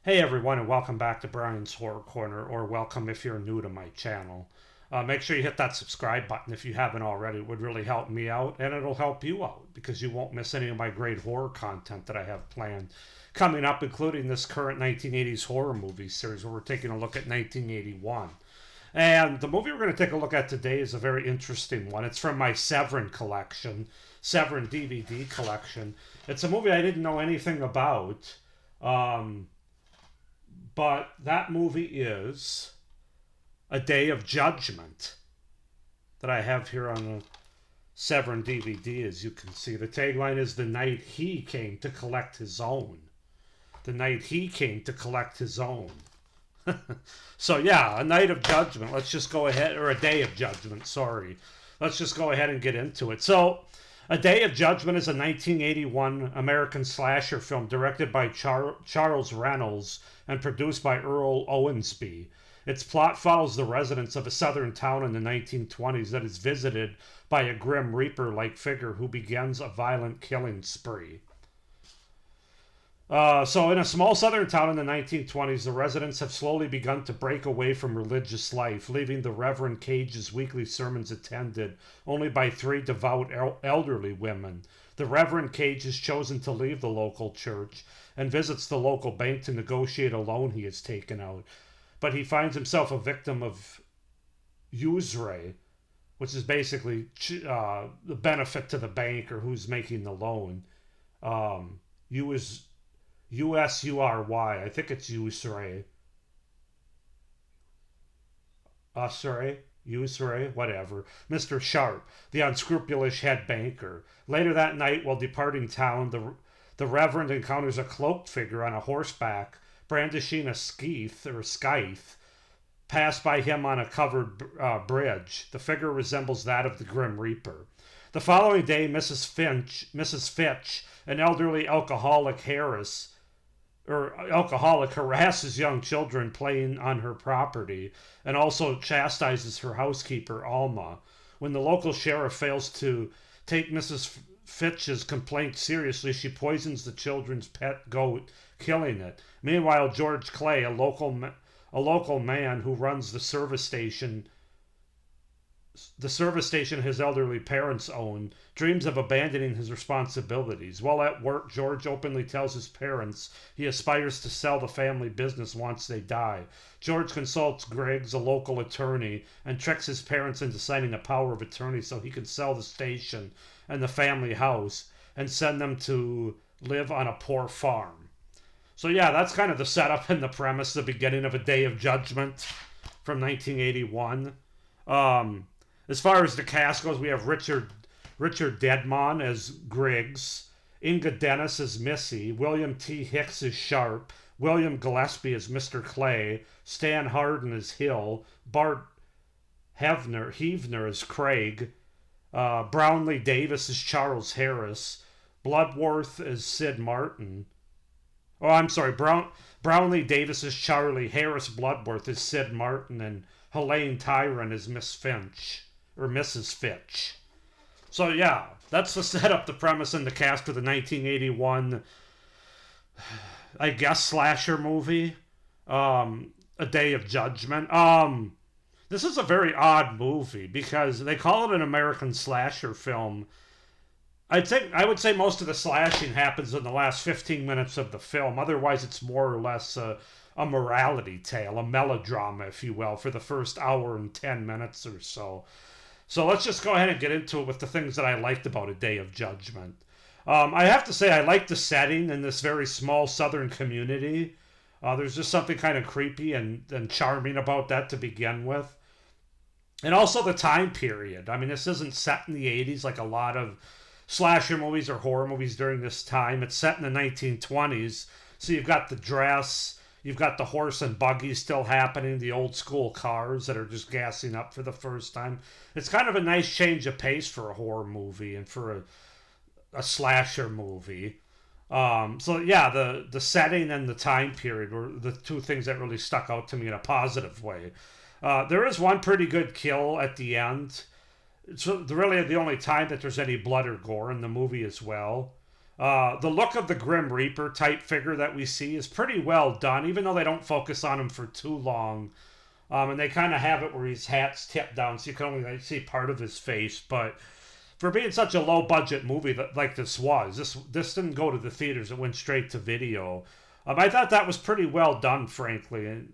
Hey everyone, and welcome back to Brian's Horror Corner, or welcome if you're new to my channel. Make sure you hit that subscribe button if you haven't already. It would really help me out, and it'll help you out because you won't miss any of my great horror content that I have planned coming up, including this current 1980s horror movie series where we're taking a look at 1981. And the movie we're going to take a look at today is a very interesting one. It's from my Severin collection, Severin DVD collection. It's a movie I didn't know anything about. But that movie is A Day of Judgment that I have here on the Severin DVD, as you can see. The tagline is The Night He Came to Collect His Own. The Night He Came to Collect His Own. So yeah, A Night of Judgment. Let's just go ahead, or A Day of Judgment, sorry. Let's just go ahead and get into it. So, A Day of Judgment is a 1981 American slasher film directed by Charles Reynolds and produced by Earl Owensby. Its plot follows the residents of a southern town in the 1920s that is visited by a grim reaper-like figure who begins a violent killing spree. So in a small southern town in the 1920s, the residents have slowly begun to break away from religious life, leaving the Reverend Cage's weekly sermons attended only by three devout elderly women. The Reverend Cage has chosen to leave the local church and visits the local bank to negotiate a loan he has taken out. But he finds himself a victim of usury, which is basically the benefit to the bank or who's making the loan. USURY. I think it's usury. Usury, whatever. Mr. Sharp, the unscrupulous head banker. Later that night, while departing town, the Reverend encounters a cloaked figure on a horseback, brandishing a scythe, passed by him on a covered bridge. The figure resembles that of the Grim Reaper. The following day, Mrs. Fitch, an elderly alcoholic harasses young children playing on her property and also chastises her housekeeper, Alma. When the local sheriff fails to take Mrs. Fitch's complaint seriously, she poisons the children's pet goat, killing it. Meanwhile, George Clay, a local man who runs the service station his elderly parents own, dreams of abandoning his responsibilities. While at work, George openly tells his parents he aspires to sell the family business once they die. George consults Griggs, a local attorney, and tricks his parents into signing a power of attorney so he can sell the station and the family house and send them to live on a poor farm. So yeah, that's kind of the setup and the premise, the beginning of A Day of Judgment from 1981. As far as the cast goes, we have Richard Dedmon as Griggs, Inga Dennis as Missy, William T. Hicks as Sharp, William Gillespie as Mr. Clay, Stan Harden as Hill, Bart Heavner as Craig, Brownlee Davis as Charles Harris, Bloodworth as Sid Martin. Oh, I'm sorry, Brownlee Davis as Charlie, Harris Bloodworth as Sid Martin, and Helene Tyron as Miss Finch. Or Mrs. Fitch. So yeah, that's the setup, the premise, and the cast of the 1981, I guess, slasher movie, A Day of Judgment. This is a very odd movie because they call it an American slasher film. I would say most of the slashing happens in the last 15 minutes of the film. Otherwise, it's more or less a morality tale, a melodrama, if you will, for the first hour and 10 minutes or so. So let's just go ahead and get into it with the things that I liked about A Day of Judgment. I have to say I like the setting in this very small southern community. There's just something kind of creepy and charming about that to begin with. And also the time period. I mean, this isn't set in the 80s like a lot of slasher movies or horror movies during this time. It's set in the 1920s. So you've got the dress, you've got the horse and buggy still happening, the old school cars that are just gassing up for the first time. It's kind of a nice change of pace for a horror movie and for a slasher movie. So yeah, the setting and the time period were the two things that really stuck out to me in a positive way. There is one pretty good kill at the end. It's really the only time that there's any blood or gore in the movie as well. The look of the Grim Reaper type figure that we see is pretty well done, even though they don't focus on him for too long. And they kind of have it where his hat's tipped down, so you can only see part of his face. But for being such a low budget movie that like this didn't go to the theaters; it went straight to video. I thought that was pretty well done, frankly. And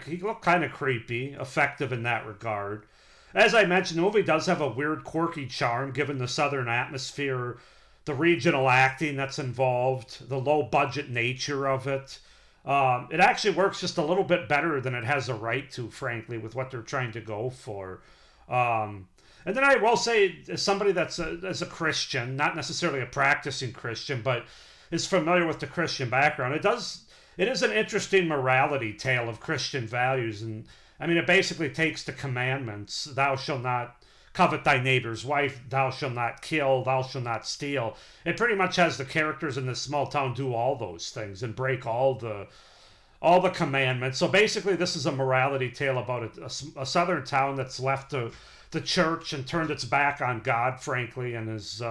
he looked kind of creepy, effective in that regard. As I mentioned, the movie does have a weird, quirky charm given the southern atmosphere, the regional acting that's involved, the low budget nature of it. It actually works just a little bit better than it has a right to, frankly, with what they're trying to go for. And then I will say, as somebody as a Christian, not necessarily a practicing Christian, but is familiar with the Christian background, it is an interesting morality tale of Christian values. And I mean, it basically takes the commandments: thou shalt not covet thy neighbor's wife, thou shalt not kill, thou shalt not steal. It pretty much has the characters in this small town do all those things and break all the commandments. So basically, this is a morality tale about a southern town that's left to the church and turned its back on God, frankly, and is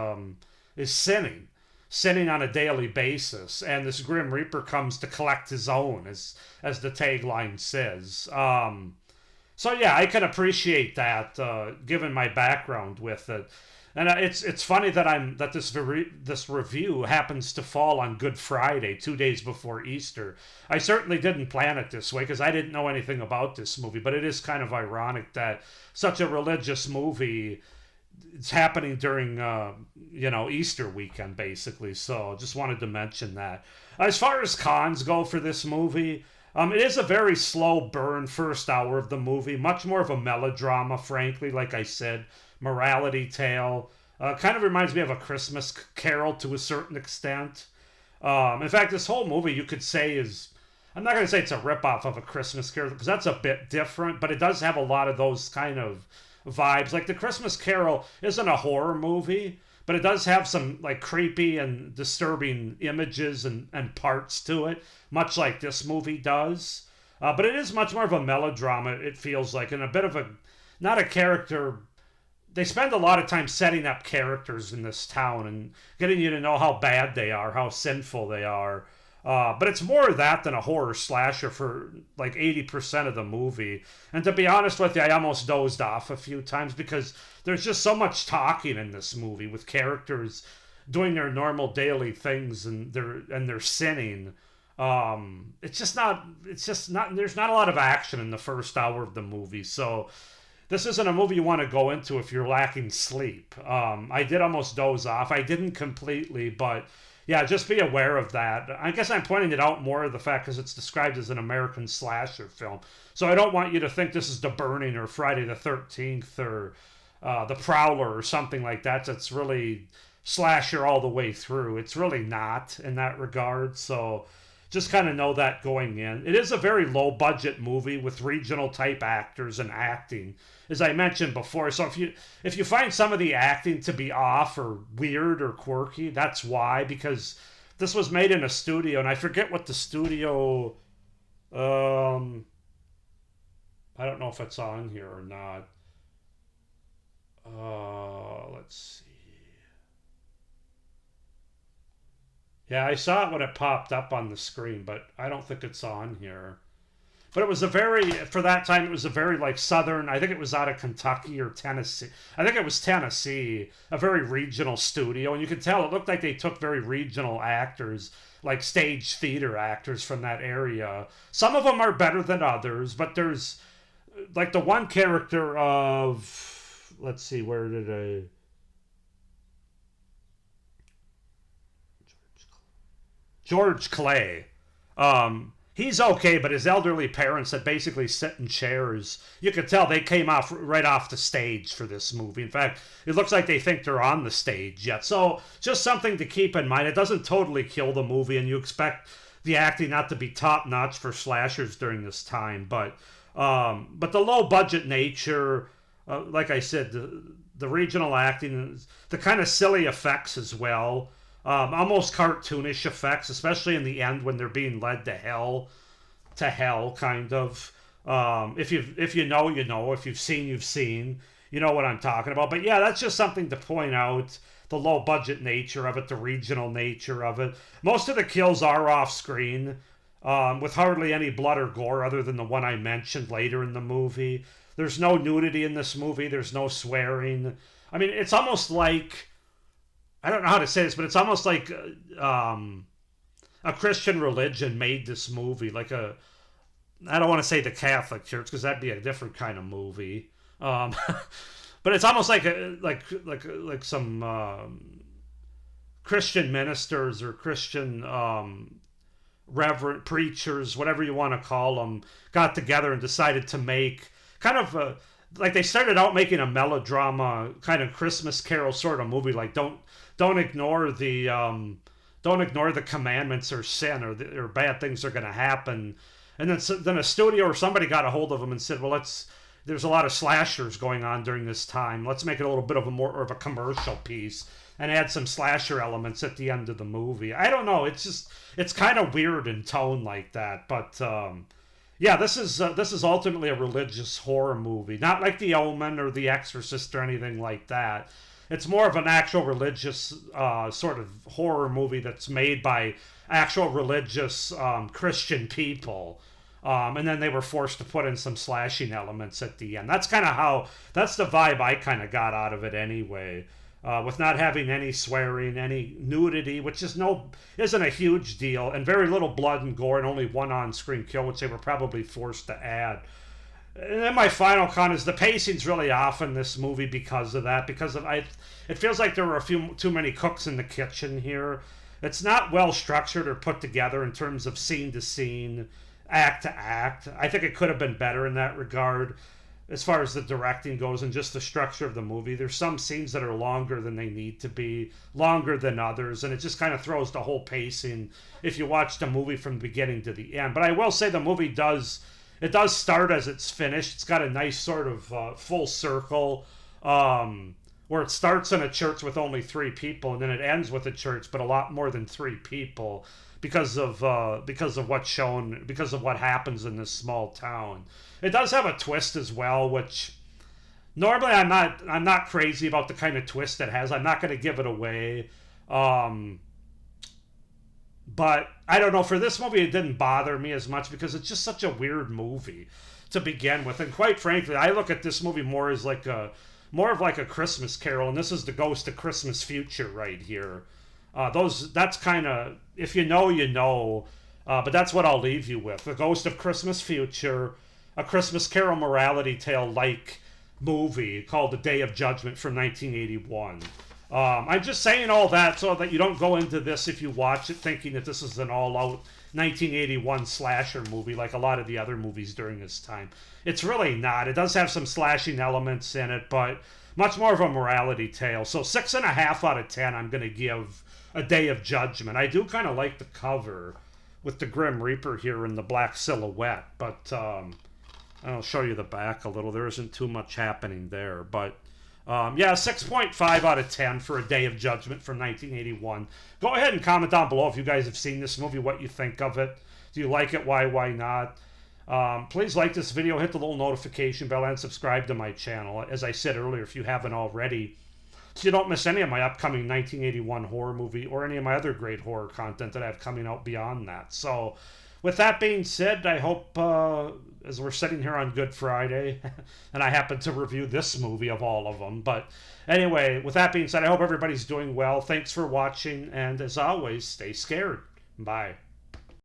sinning on a daily basis. And this Grim Reaper comes to collect his own, as the tagline says. So yeah, I can appreciate that, given my background with it. And it's funny that this review happens to fall on Good Friday, 2 days before Easter. I certainly didn't plan it this way because I didn't know anything about this movie, but it is kind of ironic that such a religious movie is happening during Easter weekend, basically. So just wanted to mention that. As far as cons go for this movie, it is a very slow burn first hour of the movie, much more of a melodrama, frankly, like I said, morality tale. Kind of reminds me of A Christmas Carol to a certain extent. In fact, this whole movie you could say I'm not going to say it's a ripoff of A Christmas Carol, because that's a bit different, but it does have a lot of those kind of vibes. Like The Christmas Carol isn't a horror movie, but it does have some like creepy and disturbing images and parts to it, much like this movie does. But it is much more of a melodrama, it feels like, and a bit of not a character. They spend a lot of time setting up characters in this town and getting you to know how bad they are, how sinful they are. But it's more of that than a horror slasher for like 80% of the movie. And to be honest with you, I almost dozed off a few times because there's just so much talking in this movie with characters doing their normal daily things and they're sinning. It's just not. There's not a lot of action in the first hour of the movie. So this isn't a movie you want to go into if you're lacking sleep. I did almost doze off. I didn't completely, but yeah, just be aware of that. I guess I'm pointing it out more of the fact because it's described as an American slasher film. So I don't want you to think this is The Burning or Friday the 13th or The Prowler or something like that. That's really slasher all the way through. It's really not in that regard. So just kind of know that going in. It is a very low budget movie with regional type actors and acting, as I mentioned before. So if you find some of the acting to be off or weird or quirky, that's why, because this was made in a studio, and I forget what the studio. I don't know if it's on here or not. Let's see. Yeah, I saw it when it popped up on the screen, but I don't think it's on here. But for that time, it was a very like southern, I think it was out of Kentucky or Tennessee. I think it was Tennessee, a very regional studio. And you could tell it looked like they took very regional actors, like stage theater actors from that area. Some of them are better than others, but there's like the one character of, let's see, where did I... George Clay. He's okay, but his elderly parents that basically sit in chairs, you could tell they came right off the stage for this movie. In fact, it looks like they think they're on the stage yet. So just something to keep in mind. It doesn't totally kill the movie, and you expect the acting not to be top notch for slashers during this time. But the low budget nature, like I said, the regional acting, the kind of silly effects as well. Almost cartoonish effects, especially in the end when they're being led to hell, kind of. If you know, you know. If you've seen, you've seen. You know what I'm talking about. But yeah, that's just something to point out. the low budget nature of it, the regional nature of it. Most of the kills are off screen, with hardly any blood or gore other than the one I mentioned later in the movie. There's no nudity in this movie. There's no swearing. I mean, it's almost like, I don't know how to say this, but it's almost like a Christian religion made this movie. Like I don't want to say the Catholic Church because that'd be a different kind of movie. But it's almost like like some Christian ministers or Christian reverend preachers, whatever you want to call them, got together and decided to make kind of like they started out making a melodrama kind of Christmas Carol sort of movie. Like don't ignore the commandments or sin or bad things are going to happen. And then a studio or somebody got a hold of them and said, well, there's a lot of slashers going on during this time. Let's make it a little bit of a commercial piece and add some slasher elements at the end of the movie. I don't know. It's kind of weird in tone like that. But yeah, this is ultimately a religious horror movie, not like The Omen or The Exorcist or anything like that. It's more of an actual religious sort of horror movie that's made by actual religious Christian people. And then they were forced to put in some slashing elements at the end. That's the vibe I kind of got out of it anyway. With not having any swearing, any nudity, which isn't a huge deal, and very little blood and gore, and only one on-screen kill, which they were probably forced to add. And then my final con is the pacing's really off in this movie because of that. It feels like there were a few too many cooks in the kitchen here. It's not well structured or put together in terms of scene to scene, act to act. I think it could have been better in that regard as far as the directing goes and just the structure of the movie. There's some scenes that are longer than they need to be, longer than others, and it just kind of throws the whole pacing if you watch the movie from the beginning to the end. But I will say the movie does start as it's finished. It's got a nice sort of full circle where it starts in a church with only 3 people and then it ends with a church but a lot more than 3 people because of what happens in this small town. It does have a twist as well, which normally I'm not crazy about the kind of twist it has. I'm not going to give it away. But I don't know, for this movie it didn't bother me as much because it's just such a weird movie to begin with. And quite frankly, I look at this movie more of like a Christmas Carol, and this is the Ghost of Christmas Future right here. That's kind of, if you know, you know. But that's what I'll leave you with. The Ghost of Christmas Future, a Christmas Carol morality tale-like movie called The Day of Judgment from 1981. I'm just saying all that so that you don't go into this if you watch it thinking that this is an all-out 1981 slasher movie like a lot of the other movies during this time. It's really not. It does have some slashing elements in it, but much more of a morality tale. So 6.5 out of 10 I'm going to give A Day of Judgment. I do kind of like the cover with the Grim Reaper here in the black silhouette, but I'll show you the back a little. There isn't too much happening there, but yeah, 6.5 out of 10 for A Day of Judgment from 1981. Go ahead and comment down below if you guys have seen this movie, what you think of it. Do you like it? Why not? Please like this video, hit the little notification bell, and subscribe to my channel, as I said earlier, if you haven't already, so you don't miss any of my upcoming 1981 horror movie or any of my other great horror content that I have coming out beyond that. So with that being said, I hope, as we're sitting here on Good Friday, and I happen to review this movie of all of them, but anyway, with that being said, I hope everybody's doing well. Thanks for watching, and as always, stay scared. Bye.